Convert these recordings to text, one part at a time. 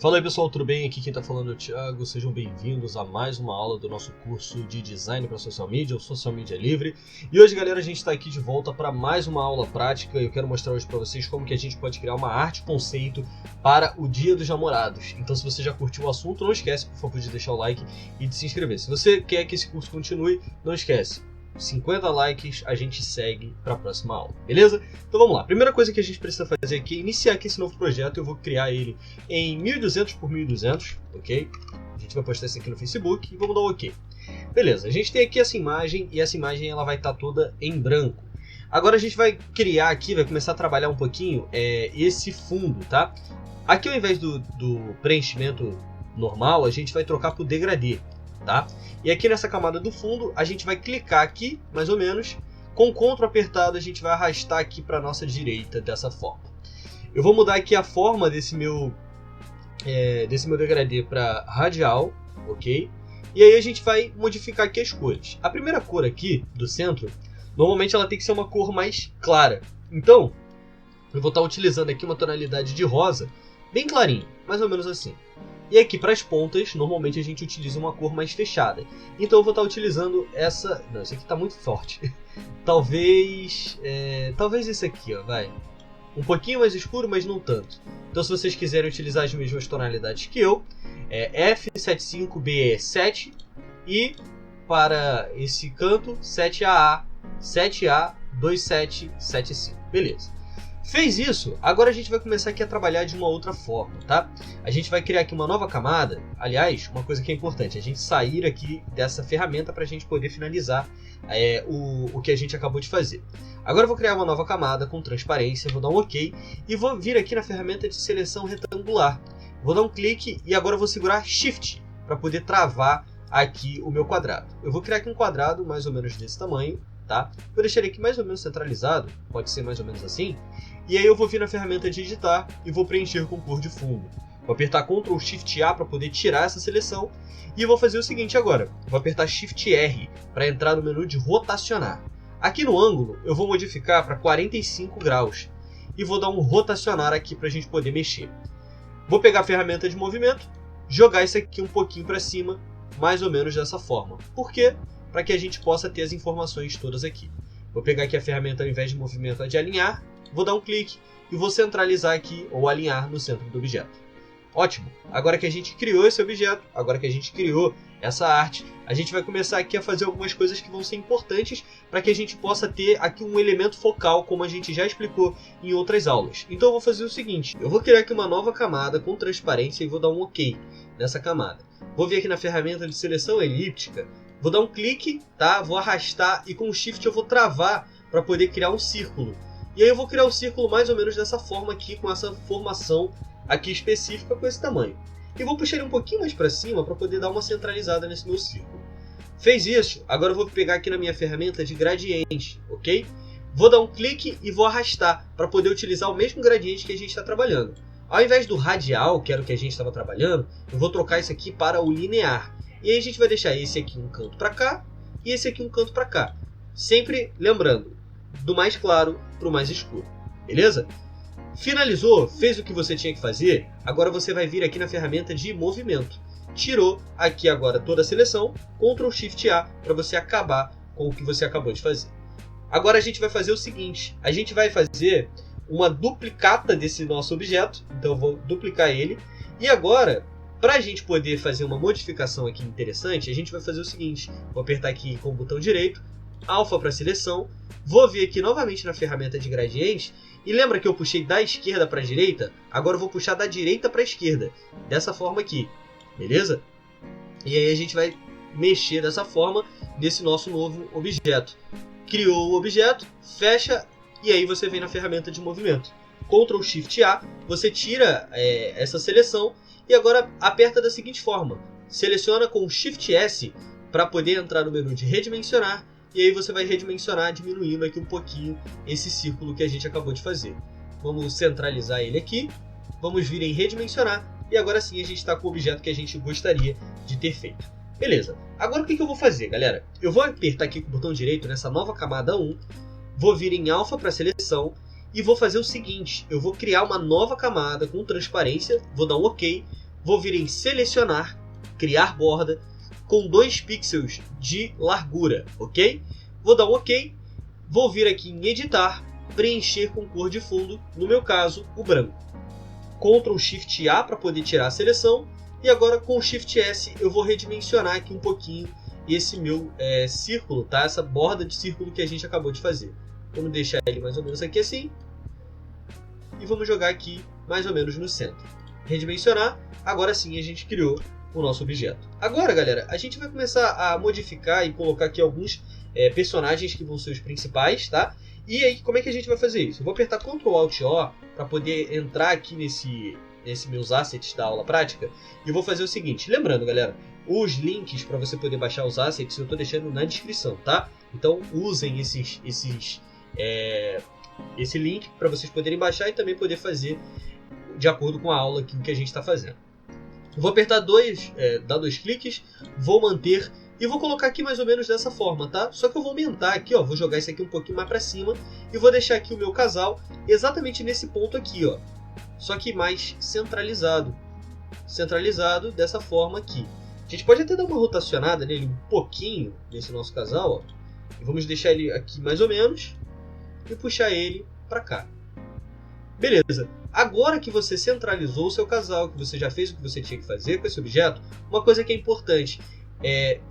Fala aí pessoal, tudo bem? Aqui quem tá falando é o Thiago, sejam bem-vindos a mais uma aula do nosso curso de Design para Social Media, ou Social Media Livre. E hoje, galera, a gente está aqui de volta para mais uma aula prática. Eu quero mostrar hoje para vocês como que a gente pode criar uma arte conceito para o Dia dos Namorados. Então, se você já curtiu o assunto, não esquece, por favor, de deixar o like e de se inscrever. Se você quer que esse curso continue, não esquece. 50 likes, a gente segue para a próxima aula, beleza? Então vamos lá. Primeira coisa que a gente precisa fazer aqui é iniciar aqui esse novo projeto. Eu vou criar ele em 1200 por 1200, ok? A gente vai postar isso aqui no Facebook e vamos dar um ok. Beleza, a gente tem aqui essa imagem e essa imagem ela vai estar toda em branco. Agora a gente vai criar aqui, vai começar a trabalhar um pouquinho esse fundo, tá? Aqui ao invés do preenchimento normal, a gente vai trocar para o degradê, tá? E aqui nessa camada do fundo, a gente vai clicar aqui, mais ou menos, com o Ctrl apertado a gente vai arrastar aqui para a nossa direita dessa forma. Eu vou mudar aqui a forma desse meu degradê para radial, ok? E aí a gente vai modificar aqui as cores. A primeira cor aqui, do centro, normalmente ela tem que ser uma cor mais clara. Então, eu vou estar utilizando aqui uma tonalidade de rosa, bem clarinho, mais ou menos assim. E aqui para as pontas, normalmente a gente utiliza uma cor mais fechada. Então eu vou estar utilizando essa... Não, esse aqui está muito forte. Talvez esse aqui, ó, vai. Um pouquinho mais escuro, mas não tanto. Então se vocês quiserem utilizar as mesmas tonalidades que eu, F75BE7 e para esse canto 7A2775. Beleza. Fez isso, agora a gente vai começar aqui a trabalhar de uma outra forma, tá? A gente vai criar aqui uma nova camada. Aliás, uma coisa que é importante, a gente sair aqui dessa ferramenta para a gente poder finalizar o que a gente acabou de fazer. Agora eu vou criar uma nova camada com transparência, vou dar um OK e vou vir aqui na ferramenta de seleção retangular. Vou dar um clique e agora eu vou segurar Shift para poder travar aqui o meu quadrado. Eu vou criar aqui um quadrado mais ou menos desse tamanho, tá? Vou deixar ele aqui mais ou menos centralizado, pode ser mais ou menos assim. E aí eu vou vir na ferramenta de editar e vou preencher com cor de fundo. Vou apertar Ctrl Shift A para poder tirar essa seleção. E vou fazer o seguinte agora. Vou apertar Shift R para entrar no menu de rotacionar. Aqui no ângulo eu vou modificar para 45 graus. E vou dar um rotacionar aqui para a gente poder mexer. Vou pegar a ferramenta de movimento, jogar isso aqui um pouquinho para cima, mais ou menos dessa forma. Por quê? Para que a gente possa ter as informações todas aqui. Vou pegar aqui a ferramenta ao invés de movimento de alinhar. Vou dar um clique e vou centralizar aqui ou alinhar no centro do objeto. Ótimo! Agora que a gente criou esse objeto, agora que a gente criou essa arte, a gente vai começar aqui a fazer algumas coisas que vão ser importantes para que a gente possa ter aqui um elemento focal, como a gente já explicou em outras aulas. Então eu vou fazer o seguinte, eu vou criar aqui uma nova camada com transparência e vou dar um OK nessa camada. Vou vir aqui na ferramenta de seleção elíptica, vou dar um clique, tá? Vou arrastar e com o Shift eu vou travar para poder criar um círculo. E aí eu vou criar um círculo mais ou menos dessa forma aqui, com essa formação aqui específica com esse tamanho. E vou puxar ele um pouquinho mais para cima para poder dar uma centralizada nesse meu círculo. Fez isso, agora eu vou pegar aqui na minha ferramenta de gradiente, ok? Vou dar um clique e vou arrastar para poder utilizar o mesmo gradiente que a gente está trabalhando. Ao invés do radial, que era o que a gente estava trabalhando, eu vou trocar isso aqui para o linear. E aí a gente vai deixar esse aqui um canto para cá e esse aqui um canto para cá. Sempre lembrando, do mais claro para o mais escuro, beleza? Finalizou, fez o que você tinha que fazer, agora você vai vir aqui na ferramenta de movimento. Tirou aqui agora toda a seleção, Ctrl Shift A para você acabar com o que você acabou de fazer. Agora a gente vai fazer o seguinte, a gente vai fazer uma duplicata desse nosso objeto, então eu vou duplicar ele, e agora, para a gente poder fazer uma modificação aqui interessante, a gente vai fazer o seguinte, vou apertar aqui com o botão direito, Alpha para seleção, vou vir aqui novamente na ferramenta de gradiente e lembra que eu puxei da esquerda para a direita? Agora eu vou puxar da direita para a esquerda, dessa forma aqui, beleza? E aí a gente vai mexer dessa forma nesse nosso novo objeto. Criou o objeto, fecha e aí você vem na ferramenta de movimento. Ctrl Shift A, você tira essa seleção e agora aperta da seguinte forma, seleciona com Shift S para poder entrar no menu de redimensionar. E aí você vai redimensionar, diminuindo aqui um pouquinho esse círculo que a gente acabou de fazer. Vamos centralizar ele aqui, vamos vir em redimensionar, e agora sim a gente está com o objeto que a gente gostaria de ter feito. Beleza, agora o que eu vou fazer, galera? Eu vou apertar aqui com o botão direito nessa nova camada 1, vou vir em Alpha para seleção, e vou fazer o seguinte, eu vou criar uma nova camada com transparência, vou dar um OK, vou vir em selecionar, criar borda, com 2 pixels de largura, ok? Vou dar um ok, vou vir aqui em editar, preencher com cor de fundo, no meu caso, o branco. Ctrl Shift A para poder tirar a seleção, e agora com Shift S eu vou redimensionar aqui um pouquinho esse meu círculo, tá? Essa borda de círculo que a gente acabou de fazer. Vamos deixar ele mais ou menos aqui assim, e vamos jogar aqui mais ou menos no centro. Redimensionar, agora sim a gente criou o nosso objeto. Agora, galera, a gente vai começar a modificar e colocar aqui alguns personagens que vão ser os principais, tá? E aí, como é que a gente vai fazer isso? Eu vou apertar Ctrl Alt O para poder entrar aqui nesse meus assets da aula prática. E eu vou fazer o seguinte, lembrando, galera, os links para você poder baixar os assets eu estou deixando na descrição, tá? Então usem esse link para vocês poderem baixar e também poder fazer de acordo com a aula aqui que a gente está fazendo. Eu vou apertar dar 2 cliques, vou manter e vou colocar aqui mais ou menos dessa forma, tá? Só que eu vou aumentar aqui, ó, vou jogar isso aqui um pouquinho mais para cima e vou deixar aqui o meu casal exatamente nesse ponto aqui, ó. Só que mais centralizado. Centralizado dessa forma aqui. A gente pode até dar uma rotacionada nele um pouquinho, nesse nosso casal, ó. E vamos deixar ele aqui mais ou menos e puxar ele para cá. Beleza. Agora que você centralizou o seu casal, que você já fez o que você tinha que fazer com esse objeto, uma coisa que é importante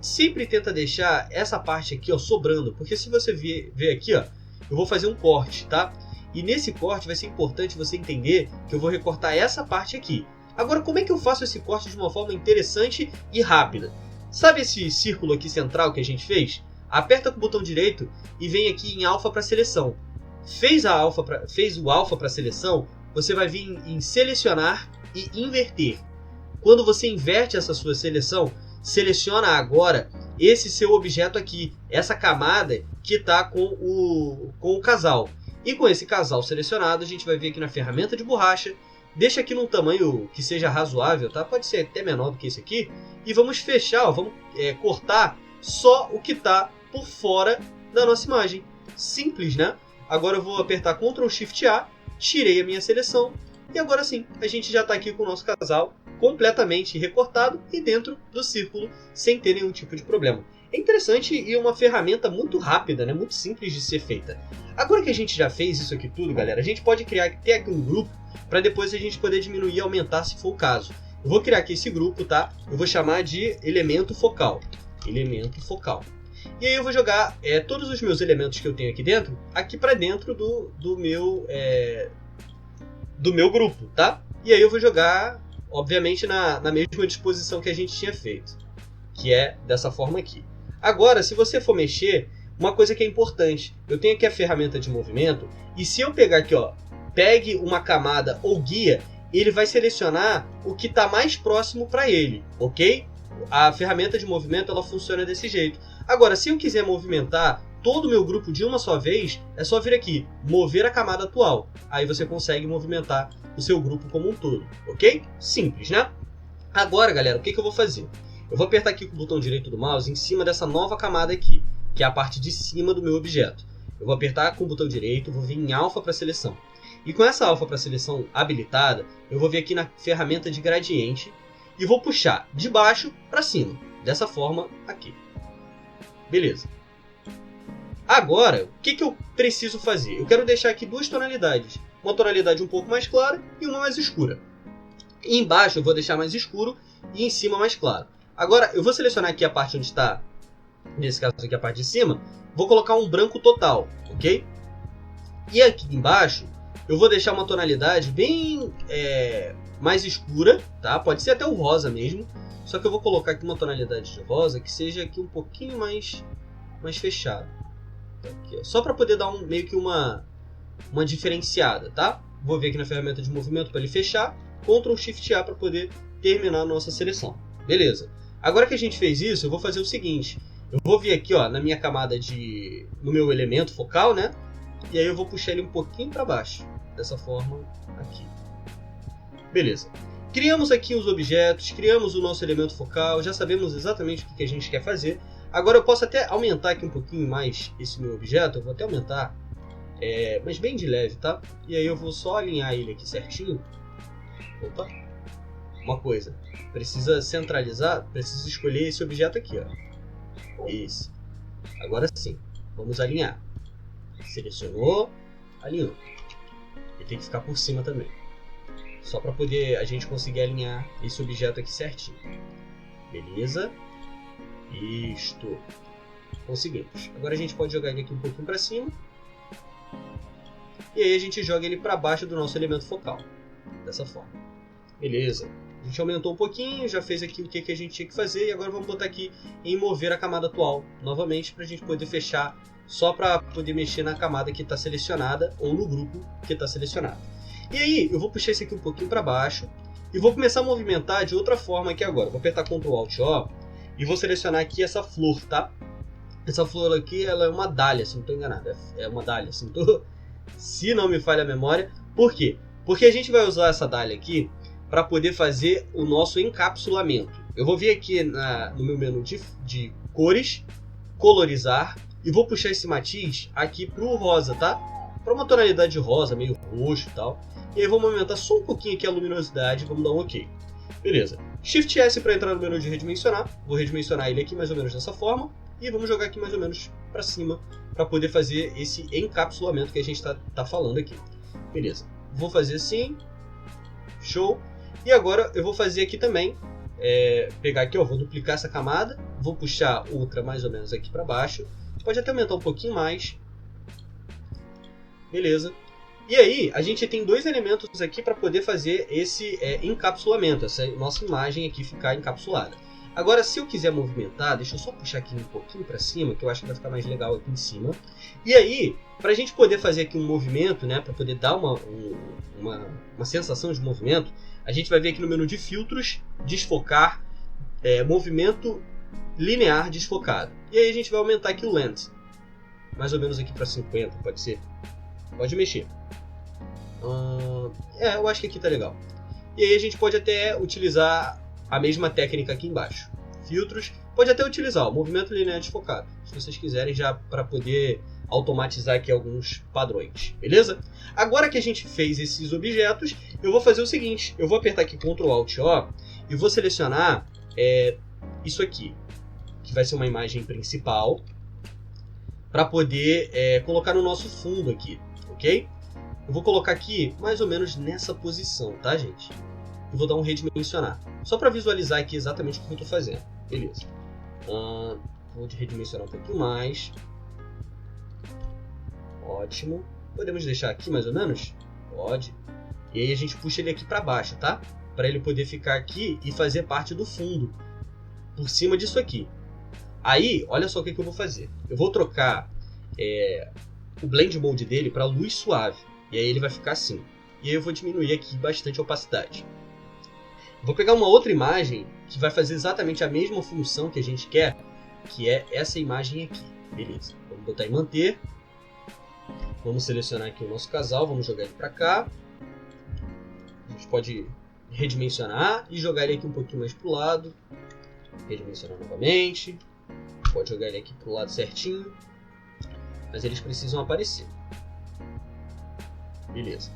sempre tenta deixar essa parte aqui, ó, sobrando, porque se você ver aqui, ó, eu vou fazer um corte, tá? E nesse corte vai ser importante você entender que eu vou recortar essa parte aqui. Agora, como é que eu faço esse corte de uma forma interessante e rápida? Sabe esse círculo aqui central que a gente fez? Aperta com o botão direito e vem aqui em alfa para seleção. Fez o alfa para seleção, você vai vir em selecionar e inverter. Quando você inverte essa sua seleção, seleciona agora esse seu objeto aqui, essa camada que está com o casal. E com esse casal selecionado, a gente vai vir aqui na ferramenta de borracha, deixa aqui num tamanho que seja razoável, tá? Pode ser até menor do que esse aqui, e vamos fechar, ó, vamos cortar só o que está por fora da nossa imagem. Simples, né? Agora eu vou apertar Ctrl Shift A, tirei a minha seleção, e agora sim, a gente já está aqui com o nosso casal completamente recortado e dentro do círculo, sem ter nenhum tipo de problema. É interessante e uma ferramenta muito rápida, né? Muito simples de ser feita. Agora que a gente já fez isso aqui tudo, galera, a gente pode criar até aqui um grupo para depois a gente poder diminuir e aumentar se for o caso. Eu vou criar aqui esse grupo, tá? Eu vou chamar de elemento focal. Elemento focal. E aí eu vou jogar todos os meus elementos que eu tenho aqui para dentro do meu grupo, tá? E aí eu vou jogar, obviamente, na mesma disposição que a gente tinha feito, que é dessa forma aqui. Agora, se você for mexer, uma coisa que é importante, eu tenho aqui a ferramenta de movimento, e se eu pegar aqui, ó, pegue uma camada ou guia, ele vai selecionar o que está mais próximo para ele, ok? A ferramenta de movimento ela funciona desse jeito. Agora, se eu quiser movimentar todo o meu grupo de uma só vez, é só vir aqui, mover a camada atual. Aí você consegue movimentar o seu grupo como um todo, ok? Simples, né? Agora, galera, o que eu vou fazer? Eu vou apertar aqui com o botão direito do mouse em cima dessa nova camada aqui, que é a parte de cima do meu objeto. Eu vou apertar com o botão direito, vou vir em alfa para seleção. E com essa alfa para seleção habilitada, eu vou vir aqui na ferramenta de gradiente e vou puxar de baixo para cima, dessa forma aqui. Beleza. Agora, o que eu preciso fazer? Eu quero deixar aqui 2 tonalidades. Uma tonalidade um pouco mais clara e uma mais escura. E embaixo eu vou deixar mais escuro e em cima mais claro. Agora, eu vou selecionar aqui a parte onde está, nesse caso aqui a parte de cima, vou colocar um branco total, ok? E aqui embaixo, eu vou deixar uma tonalidade bem mais escura, tá? Pode ser até o rosa mesmo, só que eu vou colocar aqui uma tonalidade de rosa que seja aqui um pouquinho mais fechado. Tá aqui, ó. Só para poder dar meio que uma diferenciada, tá? Vou vir aqui na ferramenta de movimento para ele fechar, Ctrl Shift A para poder terminar a nossa seleção. Beleza. Agora que a gente fez isso, eu vou fazer o seguinte. Eu vou vir aqui, ó, na minha camada no meu elemento focal, né? E aí eu vou puxar ele um pouquinho para baixo, dessa forma aqui. Beleza. Criamos aqui os objetos, criamos o nosso elemento focal, já sabemos exatamente o que a gente quer fazer. Agora eu posso até aumentar aqui um pouquinho mais esse meu objeto, eu vou até aumentar, mas bem de leve, tá? E aí eu vou só alinhar ele aqui certinho. Opa! uma coisa. Precisa centralizar, precisa escolher esse objeto aqui, ó. Esse. Agora sim, vamos alinhar. Selecionou, alinhou. Ele tem que ficar por cima também. Só para poder a gente conseguir alinhar esse objeto aqui certinho. Beleza? Isto. Conseguimos. Agora a gente pode jogar ele aqui um pouquinho para cima. E aí a gente joga ele para baixo do nosso elemento focal. Dessa forma. Beleza. A gente aumentou um pouquinho, já fez aqui o que a gente tinha que fazer. E agora vamos botar aqui em mover a camada atual. Novamente, para a gente poder fechar. Só para poder mexer na camada que está selecionada. Ou no grupo que está selecionado. E aí eu vou puxar esse aqui um pouquinho para baixo. E vou começar a movimentar de outra forma aqui agora. Vou apertar Ctrl Alt O. E vou selecionar aqui essa flor, tá? Essa flor aqui, ela é uma dália, se não estou enganado. É uma dália, se não me falha a memória. Por quê? Porque a gente vai usar essa dália aqui para poder fazer o nosso encapsulamento. Eu vou vir aqui no meu menu de cores, colorizar, e vou puxar esse matiz aqui para o rosa, tá? Para uma tonalidade rosa, meio roxo e tal. E aí vamos aumentar só um pouquinho aqui a luminosidade, vamos dar um OK. Beleza. Shift S para entrar no menu de redimensionar. Vou redimensionar ele aqui mais ou menos dessa forma. E vamos jogar aqui mais ou menos para cima para poder fazer esse encapsulamento que a gente tá falando aqui. Beleza. Vou fazer assim. Show. E agora eu vou fazer aqui também. Pegar aqui, ó, vou duplicar essa camada. Vou puxar outra mais ou menos aqui para baixo. Pode até aumentar um pouquinho mais. Beleza. E aí, a gente tem dois elementos aqui para poder fazer esse encapsulamento, essa nossa imagem aqui ficar encapsulada. Agora, se eu quiser movimentar, deixa eu só puxar aqui um pouquinho para cima, que eu acho que vai ficar mais legal aqui em cima. E aí, para a gente poder fazer aqui um movimento, né, para poder dar uma sensação de movimento, a gente vai vir aqui no menu de filtros, desfocar, movimento linear desfocado. E aí a gente vai aumentar aqui o length, mais ou menos aqui para 50, pode ser. Pode mexer. Eu acho que aqui tá legal. E aí a gente pode até utilizar a mesma técnica aqui embaixo. Filtros. Pode até utilizar o movimento linear desfocado, se vocês quiserem, já para poder automatizar aqui alguns padrões. Beleza? Agora que a gente fez esses objetos, eu vou fazer o seguinte. Eu vou apertar aqui Ctrl Alt O e vou selecionar isso aqui, que vai ser uma imagem principal, para poder colocar no nosso fundo aqui. Ok? Eu vou colocar aqui mais ou menos nessa posição, tá, gente? Eu vou dar um redimensionar, só para visualizar aqui exatamente o que eu estou fazendo. Beleza. Vou redimensionar um pouquinho mais. Ótimo. Podemos deixar aqui mais ou menos? Pode. E aí a gente puxa ele aqui para baixo, tá? Para ele poder ficar aqui e fazer parte do fundo, por cima disso aqui. Aí, olha só o que eu vou fazer. Eu vou trocar o Blend Mode dele para luz suave. E aí ele vai ficar assim. E aí eu vou diminuir aqui bastante a opacidade. Vou pegar uma outra imagem que vai fazer exatamente a mesma função que a gente quer, que é essa imagem aqui. Beleza. Vamos botar em manter. Vamos selecionar aqui o nosso casal, vamos jogar ele para cá. A gente pode redimensionar e jogar ele aqui um pouquinho mais para o lado. Redimensionar novamente. Pode jogar ele aqui para o lado certinho. Mas eles precisam aparecer. Beleza.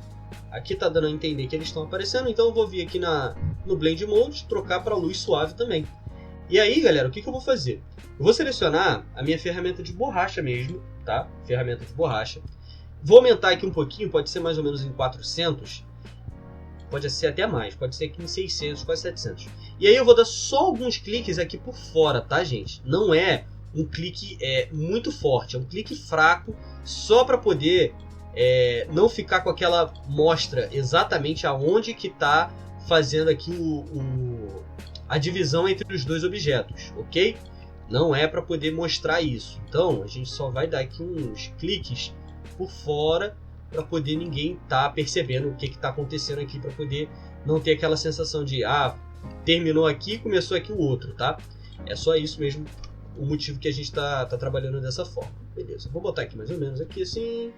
Aqui está dando a entender que eles estão aparecendo, então eu vou vir aqui no Blend Mode, trocar para luz suave também. E aí, galera, o que eu vou fazer? Eu vou selecionar a minha ferramenta de borracha mesmo, tá? Ferramenta de borracha. Vou aumentar aqui um pouquinho, pode ser mais ou menos em 400. Pode ser até mais, pode ser aqui em 600, quase 700. E aí eu vou dar só alguns cliques aqui por fora, tá, gente? Não é um clique muito forte, é um clique fraco, só para poder não ficar com aquela mostra exatamente aonde que está fazendo aqui a divisão entre os dois objetos, ok? Não é para poder mostrar isso. Então a gente só vai dar aqui uns cliques por fora para poder ninguém estar percebendo o que está acontecendo aqui, para poder não ter aquela sensação de terminou aqui, começou aqui o outro, tá? É só isso mesmo, o motivo que a gente está trabalhando dessa forma. Beleza, vou botar aqui mais ou menos aqui assim.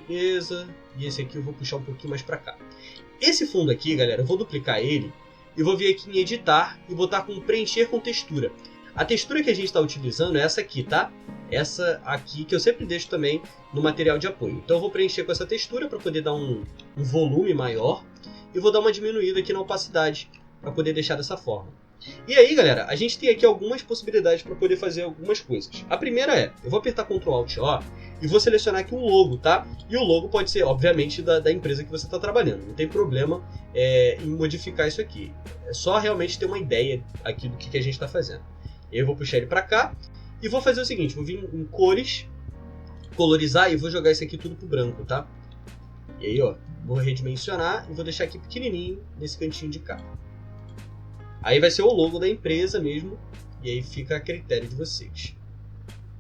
Beleza, e esse aqui eu vou puxar um pouquinho mais para cá. Esse fundo aqui, galera, eu vou duplicar ele e vou vir aqui em editar e botar com preencher com textura. A textura que a gente está utilizando é essa aqui, tá? Essa aqui que eu sempre deixo também no material de apoio. Então eu vou preencher com essa textura para poder dar um volume maior e vou dar uma diminuída aqui na opacidade para poder deixar dessa forma. E aí, galera, a gente tem aqui algumas possibilidades para poder fazer algumas coisas. A primeira é, eu vou apertar Ctrl Alt O e vou selecionar aqui um logo, tá? E o logo pode ser, obviamente, da empresa que você está trabalhando. Não tem problema em modificar isso aqui. É só realmente ter uma ideia aqui do que a gente está fazendo. Eu vou puxar ele para cá e vou fazer o seguinte, vou vir em cores, colorizar e vou jogar isso aqui tudo pro branco, tá? E aí, ó, vou redimensionar e vou deixar aqui pequenininho nesse cantinho de cá. Aí vai ser o logo da empresa mesmo, e aí fica a critério de vocês.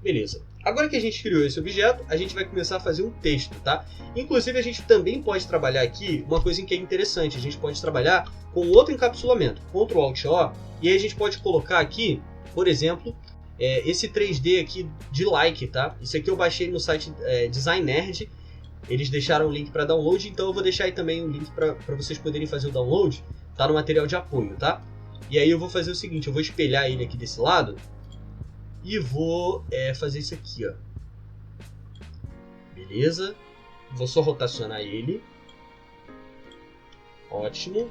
Beleza. Agora que a gente criou esse objeto, a gente vai começar a fazer um texto, tá? Inclusive, a gente também pode trabalhar aqui uma coisa que é interessante. A gente pode trabalhar com outro encapsulamento. Ctrl Alt O, e aí a gente pode colocar aqui, por exemplo, esse 3D aqui de like, tá? Isso aqui eu baixei no site Design Nerd. Eles deixaram o link para download, então eu vou deixar aí também o link para vocês poderem fazer o download. Tá no material de apoio, tá? E aí eu vou fazer o seguinte, eu vou espelhar ele aqui desse lado e vou fazer isso aqui, ó. Beleza? Vou só rotacionar ele. Ótimo.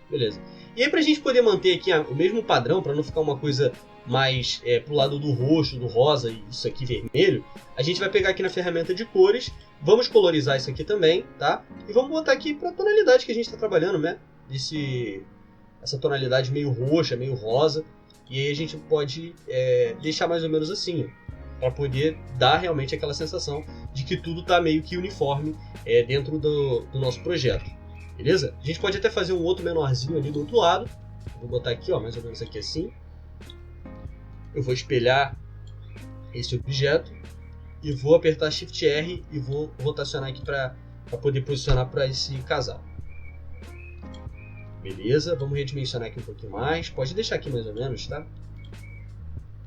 Beleza. E aí pra gente poder manter aqui o mesmo padrão, para não ficar uma coisa mais pro lado do roxo, do rosa e isso aqui vermelho, a gente vai pegar aqui na ferramenta de cores, vamos colorizar isso aqui também, tá? E vamos botar aqui para a tonalidade que a gente está trabalhando, né? Essa tonalidade meio roxa, meio rosa. E aí a gente pode deixar mais ou menos assim, para poder dar realmente aquela sensação de que tudo está meio que uniforme dentro do nosso projeto. Beleza? A gente pode até fazer um outro menorzinho ali do outro lado. Vou botar aqui, ó, mais ou menos aqui assim. Eu vou espelhar esse objeto e vou apertar Shift R e vou rotacionar aqui para poder posicionar para esse casal. Beleza, vamos redimensionar aqui um pouquinho mais. Pode deixar aqui mais ou menos, tá?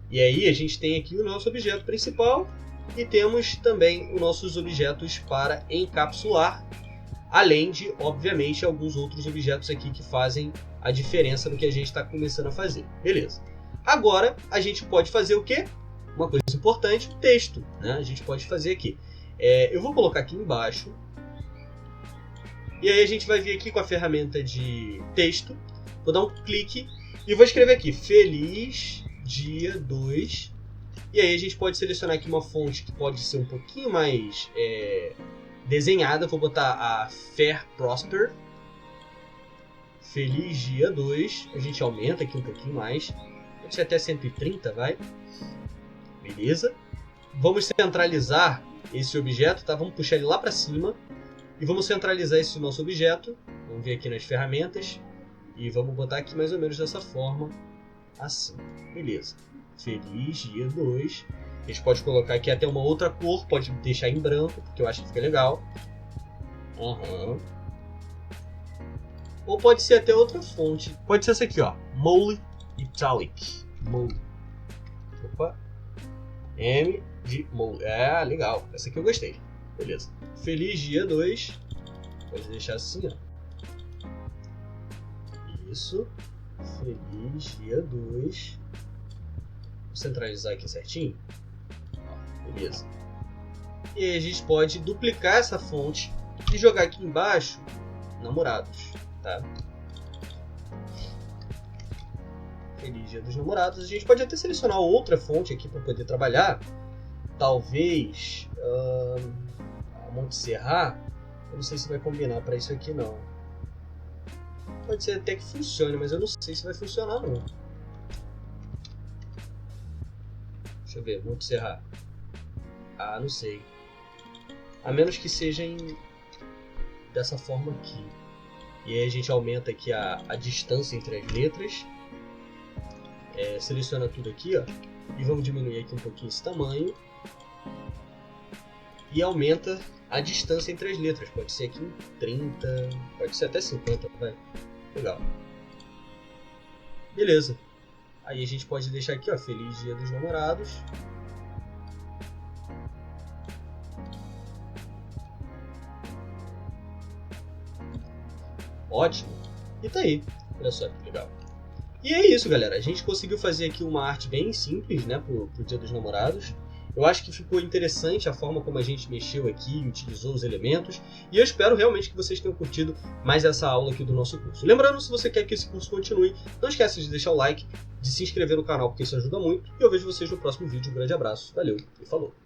E aí a gente tem aqui o nosso objeto principal e temos também os nossos objetos para encapsular, além de, obviamente, alguns outros objetos aqui que fazem a diferença no que a gente está começando a fazer. Beleza. Agora a gente pode fazer o quê? Uma coisa importante, o texto, né? A gente pode fazer aqui. Eu vou colocar aqui embaixo. E aí a gente vai vir aqui com a ferramenta de texto, vou dar um clique e vou escrever aqui, Feliz Dia 2. E aí a gente pode selecionar aqui uma fonte que pode ser um pouquinho mais desenhada, vou botar a Fair Prosper. Feliz Dia 2, a gente aumenta aqui um pouquinho mais, pode ser até 130, vai. Beleza. Vamos centralizar esse objeto, tá? Vamos puxar ele lá para cima. E vamos centralizar esse nosso objeto. Vamos vir aqui nas ferramentas. E vamos botar aqui mais ou menos dessa forma. Assim. Beleza. Feliz Dia 2. A gente pode colocar aqui até uma outra cor. Pode deixar em branco, porque eu acho que fica legal. Ou pode ser até outra fonte. Pode ser essa aqui, ó. Mole Italic. Mole. Opa. M de Mole. Legal. Essa aqui eu gostei. Beleza. Feliz Dia 2. Pode deixar assim, ó. Isso. Feliz Dia 2. Vou centralizar aqui certinho. Beleza. E aí a gente pode duplicar essa fonte e jogar aqui embaixo Namorados, tá? Feliz Dia dos Namorados. A gente pode até selecionar outra fonte aqui para poder trabalhar. Talvez Montserrat. Eu não sei se vai combinar para isso aqui não. Pode ser até que funcione, mas eu não sei se vai funcionar não. Deixa eu ver, Montserrat. Não sei. A menos que seja dessa forma aqui. E aí a gente aumenta aqui a distância entre as letras. Seleciona tudo aqui, ó. E vamos diminuir aqui um pouquinho esse tamanho. E aumenta a distância entre as letras. Pode ser aqui em 30, pode ser até 50, vai. Legal. Beleza. Aí a gente pode deixar aqui, ó, Feliz Dia dos Namorados. Ótimo. E tá aí. Olha só que legal. E é isso, galera. A gente conseguiu fazer aqui uma arte bem simples, né, pro Dia dos Namorados. Eu acho que ficou interessante a forma como a gente mexeu aqui e utilizou os elementos, e eu espero realmente que vocês tenham curtido mais essa aula aqui do nosso curso. Lembrando, se você quer que esse curso continue, não esqueça de deixar o like, de se inscrever no canal, porque isso ajuda muito, e eu vejo vocês no próximo vídeo. Um grande abraço, valeu e falou!